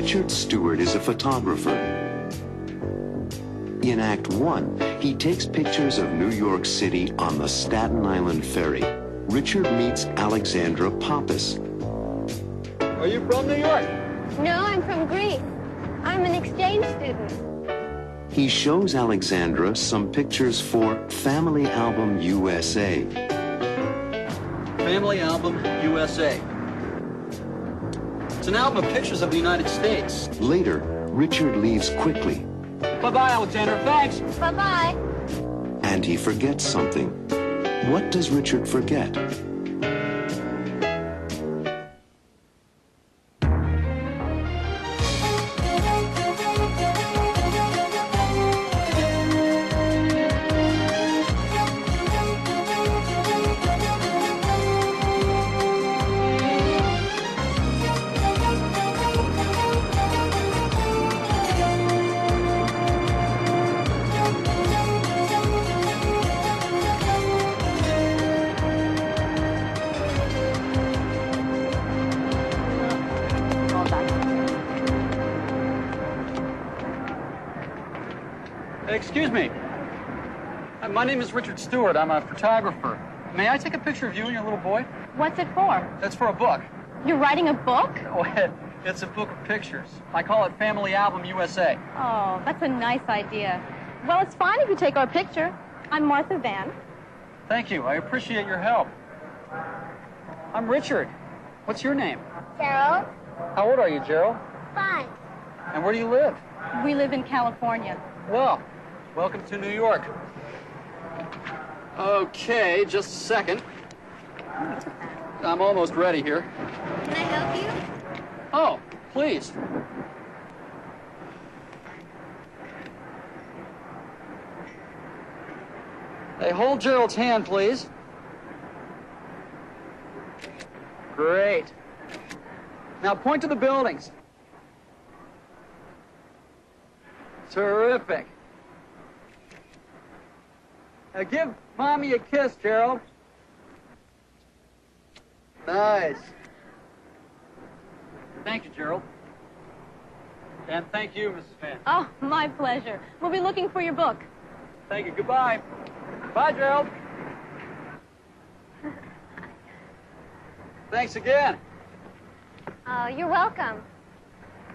Richard Stewart is a photographer. In Act 1, he takes pictures of New York City on the Staten Island Ferry. Richard meets Alexandra Pappas. Are you from New York? No, I'm from Greece. I'm an exchange student. He shows Alexandra some pictures for Family Album USA. Family Album USA. It's an album of pictures of the United States. Later, Richard leaves quickly. Bye-bye, Alexandra. Thanks. Bye-bye. And he forgets something. What does Richard forget? Excuse me. My name is Richard Stewart. I'm a photographer. May I take a picture of you and your little boy? What's it for? That's for a book. You're writing a book? Oh, it's a book of pictures. I call it Family Album USA. Oh, that's a nice idea. Well, it's fine if you take our picture. I'm Martha Van. Thank you. I appreciate your help. I'm Richard. What's your name? Gerald. How old are you, Gerald? 5. And where do you live? We live in California. Well, welcome to New York. Okay, just a second. I'm almost ready here. Can I help you? Oh, please. Hey, hold Gerald's hand, please. Great. Now point to the buildings. Terrific. Now give Mommy a kiss, Gerald. Nice. Thank you, Gerald. And thank you, Mrs. Van. Oh, my pleasure. We'll be looking for your book. Thank you. Goodbye. Bye, Gerald. Thanks again. Oh, you're welcome.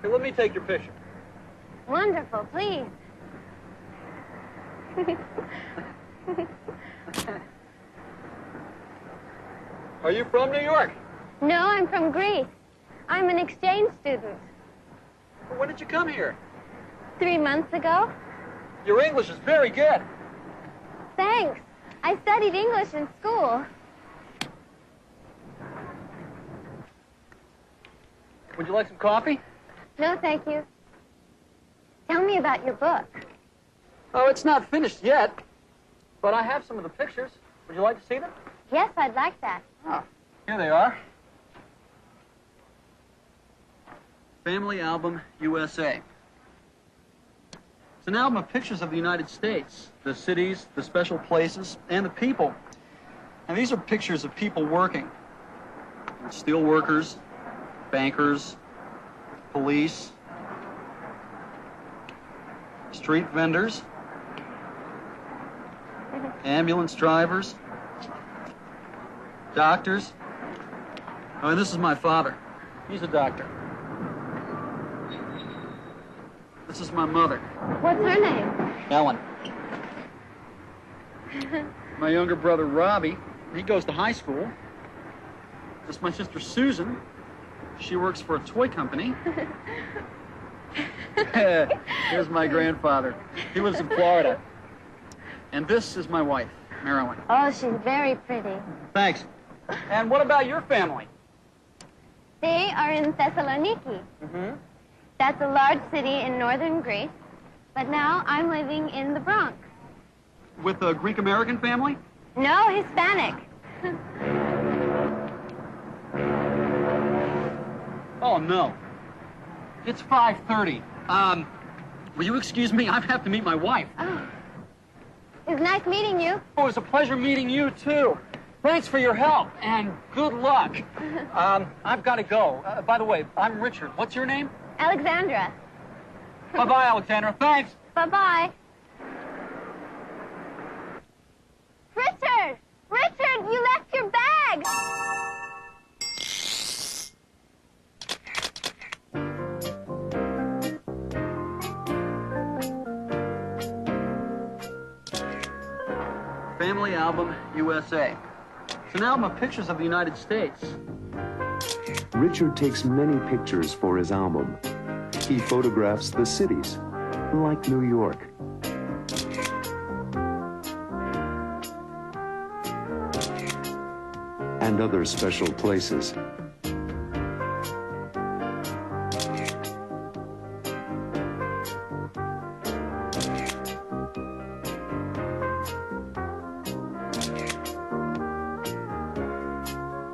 Here, let me take your picture. Wonderful, please. Are you from New York? No, I'm from Greece. I'm an exchange student. When did you come here? 3 months ago. Your English is very good. Thanks. I studied English in school. Would you like some coffee? No, thank you. Tell me about your book. Oh, it's not finished yet, but I have some of the pictures. Would you like to see them? Yes, I'd like that. Oh, here they are. Family Album USA. It's an album of pictures of the United States, the cities, the special places, and the people. And these are pictures of people working. Steel workers, bankers, police, street vendors, ambulance drivers, doctors. Oh, and this is my father. He's a doctor. This is my mother. What's her name? Ellen. My younger brother, Robbie, he goes to high school. This is my sister, Susan. She works for a toy company. Here's my grandfather. He lives in Florida. And this is my wife, Marilyn. Oh, she's very pretty. Thanks. And what about your family? They are in Thessaloniki. Mm-hmm. That's a large city in northern Greece. But now I'm living in the Bronx. With a Greek-American family? No, Hispanic. Oh, no. It's 5:30. Will you excuse me? I have to meet my wife. Oh. It's nice meeting you. Oh, it was a pleasure meeting you, too. Thanks for your help, and good luck. I've got to go. By the way, I'm Richard. What's your name? Alexandra. Bye-bye, Alexandra. Thanks. Bye-bye. Richard! Richard, you left your bag! Family Album USA. It's an album of pictures of the United States. Richard takes many pictures for his album. He photographs the cities, like New York. And other special places.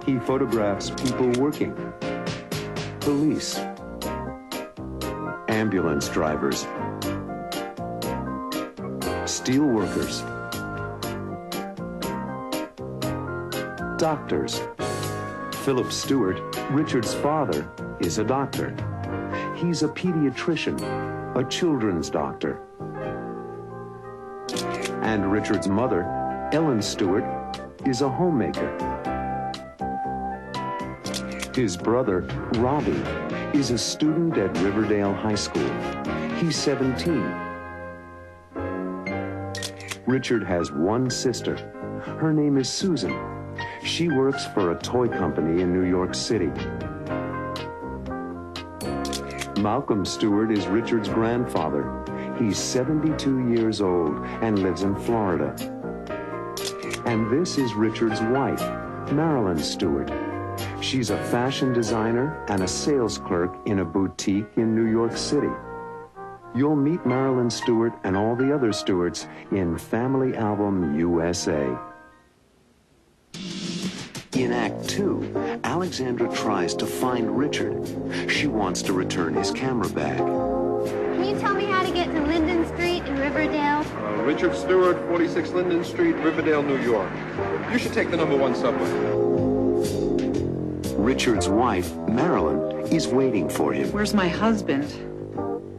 He photographs people working, police, ambulance drivers, steel workers, doctors. Philip Stewart, Richard's father, is a doctor. He's a pediatrician, a children's doctor. And Richard's mother, Ellen Stewart, is a homemaker. His brother, Robbie, is a student at Riverdale High School. He's 17. Richard has one sister. Her name is Susan. She works for a toy company in New York City. Malcolm Stewart is Richard's grandfather. He's 72 years old and lives in Florida. And this is Richard's wife, Marilyn Stewart. She's a fashion designer and a sales clerk in a boutique in New York City. You'll meet Marilyn Stewart and all the other Stewarts in Family Album USA. In Act 2, Alexandra tries to find Richard. She wants to return his camera bag. Can you tell me how to get to Linden Street in Riverdale? Richard Stewart, 46 Linden Street, Riverdale, New York. You should take the #1 subway. Richard's wife, Marilyn, is waiting for him. Where's my husband?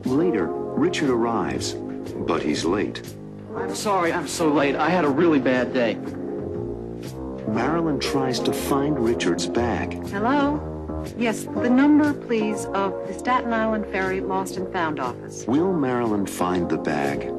Later, Richard arrives, but he's late. I'm sorry I'm so late. I had a really bad day. Marilyn tries to find Richard's bag. Hello? Yes, the number, please, of the Staten Island Ferry Lost and Found office. Will Marilyn find the bag?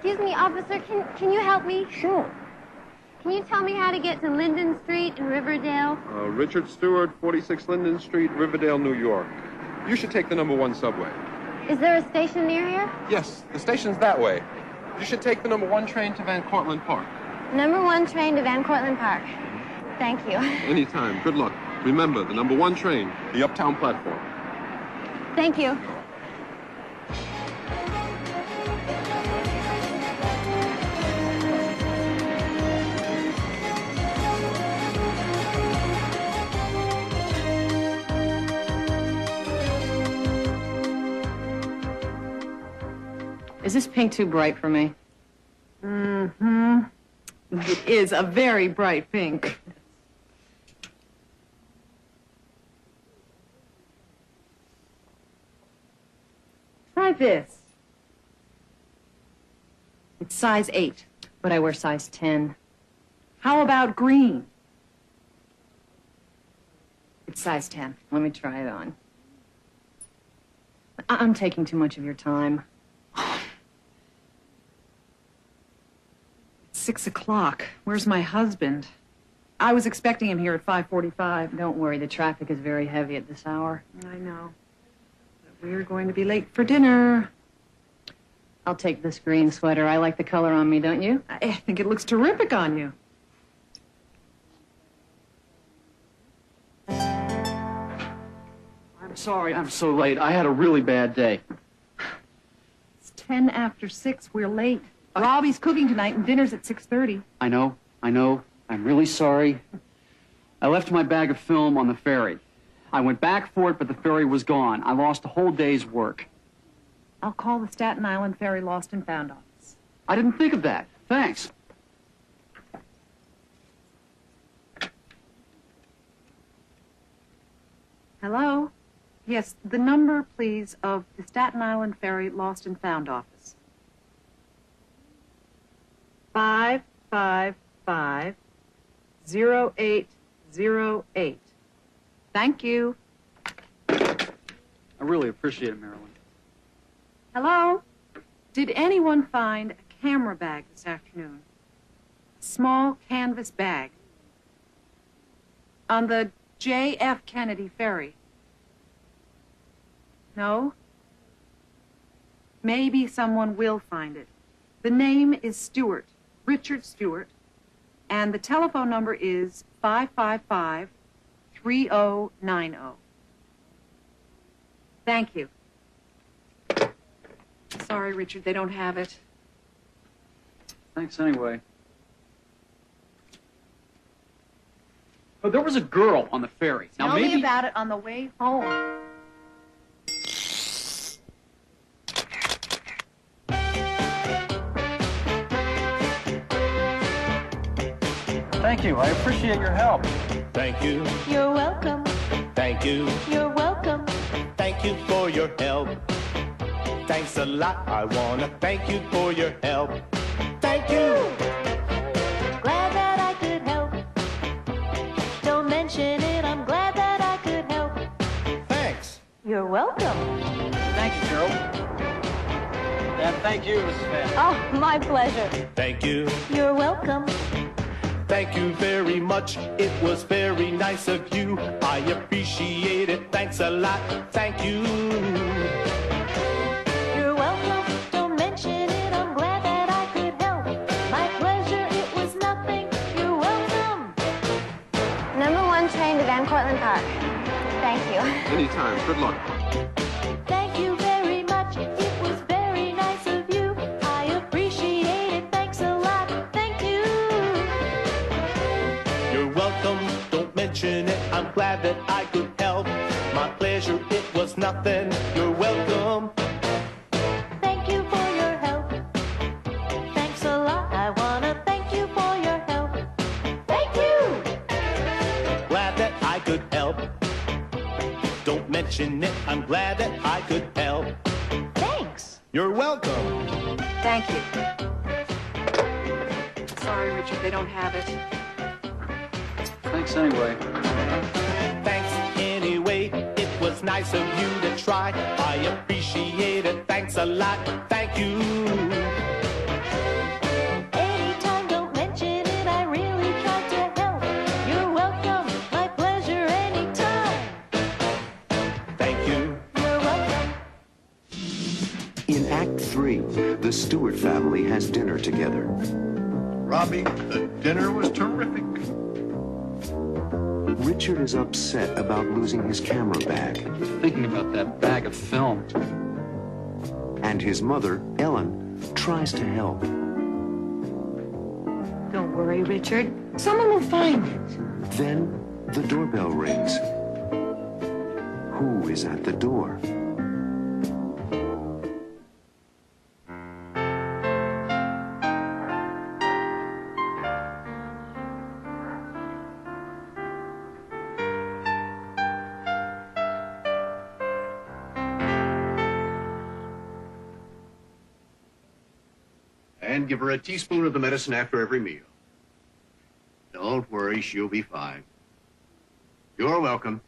Excuse me, officer, can you help me? Sure. Can you tell me how to get to Linden Street in Riverdale? Richard Stewart, 46 Linden Street, Riverdale, New York. You should take the #1 subway. Is there a station near here? Yes, the station's that way. You should take the #1 train to Van Cortlandt Park. #1 train to Van Cortlandt Park. Thank you. Anytime. Good luck. Remember, the #1 train, the uptown platform. Thank you. Is this pink too bright for me? Mm-hmm. It is a very bright pink. Try this. It's size 8, but I wear size 10. How about green? It's size 10. Let me try it on. I'm taking too much of your time. 6 o'clock. Where's my husband? I was expecting him here at 5:45. Don't worry, the traffic is very heavy at this hour. I know. But we're going to be late for dinner. I'll take this green sweater. I like the color on me, don't you? I think it looks terrific on you. I'm sorry I'm so late. I had a really bad day. It's 10 after 6. We're late. Robbie's cooking tonight and dinner's at 6:30. I know. I'm really sorry. I left my bag of film on the ferry. I went back for it, but the ferry was gone. I lost a whole day's work. I'll call the Staten Island Ferry Lost and Found office. I didn't think of that. Thanks. Hello? Yes, the number, please, of the Staten Island Ferry Lost and Found office. 555-0808. Thank you. I really appreciate it, Marilyn. Hello? Did anyone find a camera bag this afternoon? A small canvas bag. On the J.F. Kennedy Ferry. No? Maybe someone will find it. The name is Stewart, Richard Stewart, and the telephone number is 555-3090. Thank you. Sorry, Richard, they don't have it. Thanks anyway. Oh, there was a girl on the ferry. Now Tell maybe me about it on the way home. Thank you. I appreciate your help. Thank you, You're welcome. thank you, You're welcome. thank you for your help. Thanks a lot, I wanna thank you for your help. Thank you, Glad that I could help. Don't mention it, I'm glad that I could help. thanks. You're welcome. Thank you, Carol. And thank you, Mrs. Van. Oh, my pleasure. Thank you, You're welcome. thank you very much. It was very nice of you. I appreciate it. Thanks a lot. Thank you. You're welcome. Don't mention it, I'm glad that I could help. My pleasure, it was nothing. You're welcome. Number 1 train to Van Cortlandt Park. Thank you. Anytime. Good luck. Thank you very much. It was very nice of you. I appreciate it. Thanks a lot. Thank you. You're welcome. Don't mention it. I'm glad that I could help. My pleasure, it was nothing. You're welcome. Thank you for your help. Thanks a lot. I wanna thank you for your help. Thank you. Glad that I could help. Don't mention it. I'm glad that I could help. Thanks. You're welcome. Thank you. Sorry, Richard, they don't have it. Thanks anyway. Thanks anyway. It was nice of you to try. I appreciate it. Thanks a lot. Thank you. Anytime, don't mention it. I really tried to help. You're welcome. My pleasure anytime. Thank you. You're welcome. In Act 3, the Stewart family has dinner together. Robbie, the dinner was terrific. Richard is upset about losing his camera bag, Thinking about that bag of film. and his mother, Ellen, tries to help. Don't worry, Richard. Someone will find it. Then the doorbell rings. Who is at the door? And give her a teaspoon of the medicine after every meal. Don't worry, she'll be fine. You're welcome.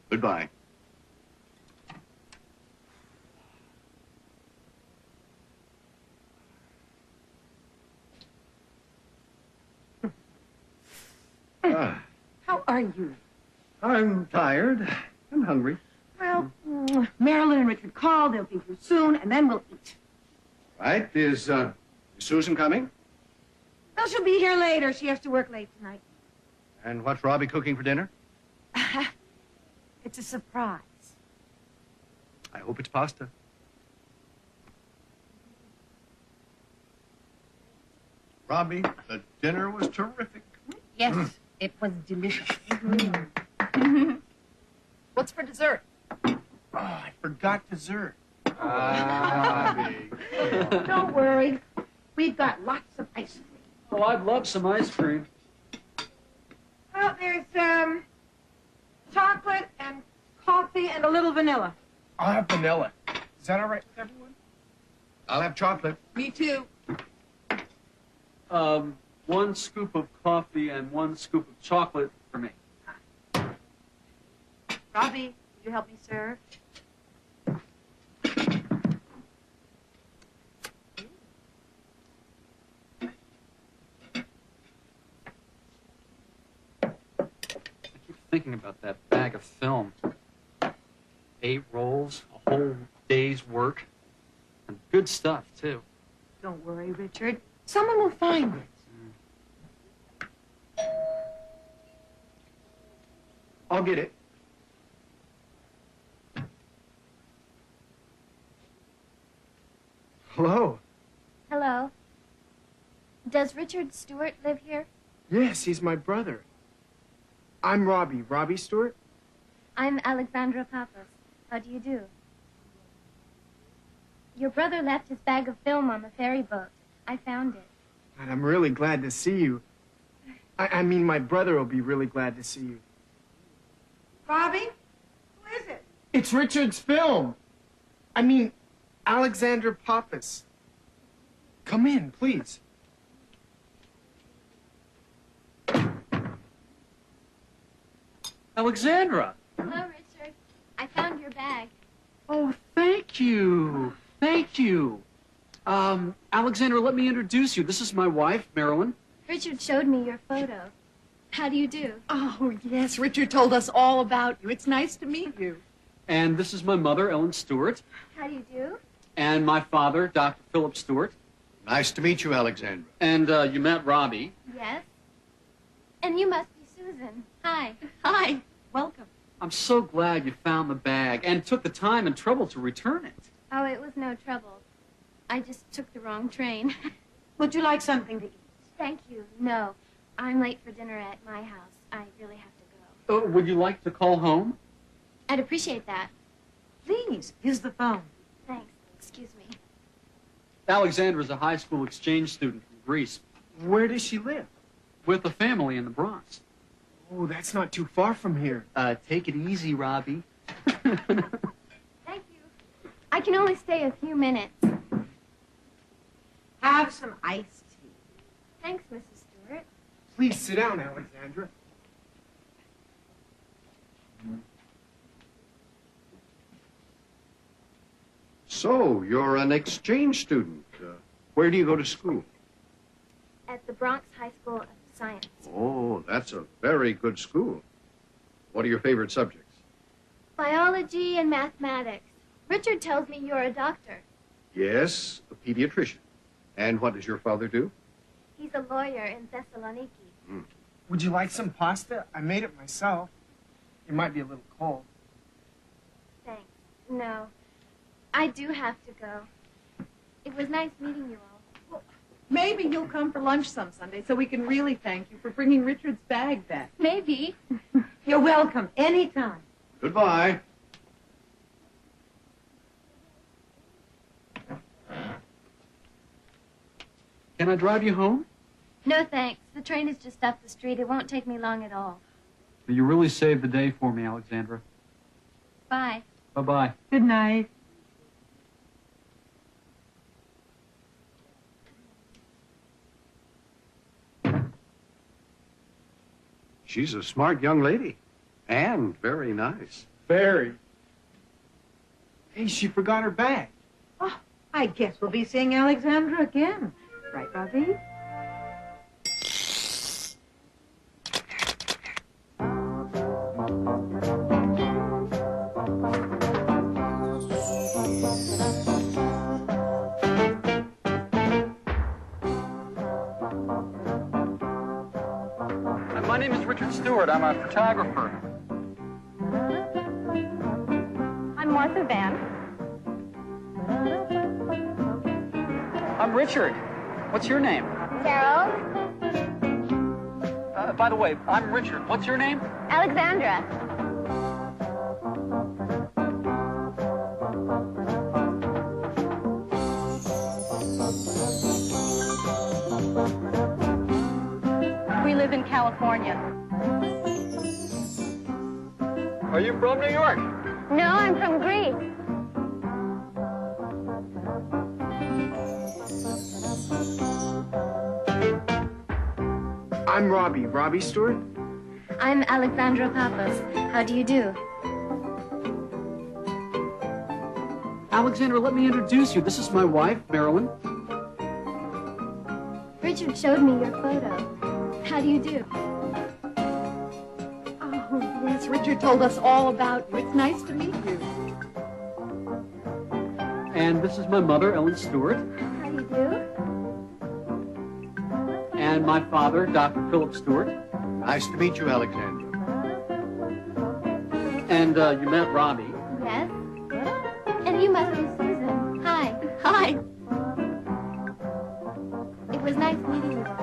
Goodbye. How are you? I'm tired. I'm hungry. Well, Marilyn and Richard called. They'll be here soon, and then we'll eat. Right? Is Susan coming? Well, she'll be here later. She has to work late tonight. And what's Robbie cooking for dinner? It's a surprise. I hope it's pasta. Robbie, the dinner was terrific. Yes, It was delicious. What's for dessert? Oh, I forgot dessert. Don't worry. We've got lots of ice cream. Oh, I'd love some ice cream. Well, there's chocolate and coffee and a little vanilla. I'll have vanilla. Is that all right with everyone? I'll have chocolate. Me too. 1 scoop of coffee and 1 scoop of chocolate for me. Robbie, would you help me serve? Thinking about that bag of film. 8 rolls, a whole day's work, and good stuff, too. Don't worry, Richard. Someone will find it. I'll get it. Hello. Hello. Does Richard Stewart live here? Yes, he's my brother. I'm Robbie. Robbie Stewart? I'm Alexandra Pappas. How do you do? Your brother left his bag of film on the ferry boat. I found it. And I'm really glad to see you. I mean, my brother will be really glad to see you. Robbie? Who is it? It's Richard's film. I mean, Alexandra Pappas. Come in, please. Alexandra! Hello, Richard. I found your bag. Oh, thank you. Thank you. Alexandra, let me introduce you. This is my wife, Marilyn. Richard showed me your photo. How do you do? Oh, yes. Richard told us all about you. It's nice to meet you. And this is my mother, Ellen Stewart. How do you do? And my father, Dr. Philip Stewart. Nice to meet you, Alexandra. And you met Robbie. Yes. And you must be Susan. Hi. Hi. Welcome. I'm so glad you found the bag and took the time and trouble to return it. Oh, it was no trouble. I just took the wrong train. Would you like something to eat? Thank you. No. I'm late for dinner at my house. I really have to go. Would you like to call home? I'd appreciate that. Please. Here's the phone. Thanks. Excuse me. Alexandra's a high school exchange student from Greece Where does she live? with a family in the Bronx. Oh, that's not too far from here. Take it easy, Robbie. Thank you. I can only stay a few minutes. Have some iced tea. Thanks, Mrs. Stewart. Please sit down, Alexandra. So, you're an exchange student. Where do you go to school? At the Bronx High School of Science. Oh, that's a very good school. What are your favorite subjects? Biology and mathematics. Richard tells me you're a doctor. Yes, a pediatrician. And what does your father do? He's a lawyer in Thessaloniki. Would you like some pasta? I made it myself. It might be a little cold. Thanks. No. I do have to go. It was nice meeting you all. Well, maybe you'll come for lunch some Sunday so we can really thank you for bringing Richard's bag back. Maybe. You're welcome. Anytime. Goodbye. Can I drive you home? No, thanks. The train is just up the street. It won't take me long at all. You really saved the day for me, Alexandra. Bye. Bye-bye. Good night. She's a smart young lady. And very nice. Very. Hey, she forgot her bag. Oh, I guess we'll be seeing Alexandra again. Right, Robbie? My name is Richard Stewart. I'm a photographer. I'm Martha Van. I'm Richard. What's your name? Carol. By the way, I'm Richard. What's your name? Alexandra. We live in California. Are you from New York? No, I'm from Greece. I'm Robbie Stewart. I'm Alexandra Pappas. How do you do? Alexandra, let me introduce you. This is my wife, Marilyn. Richard showed me your photo. How do you do? Oh, yes, Richard told us all about you. It's nice to meet you. And this is my mother, Ellen Stewart. How do you do? And my father, Dr. Philip Stewart. Nice to meet you, Alexandra. And you met Robbie. Yes. And you must be Susan. Hi. Hi. It was nice meeting you.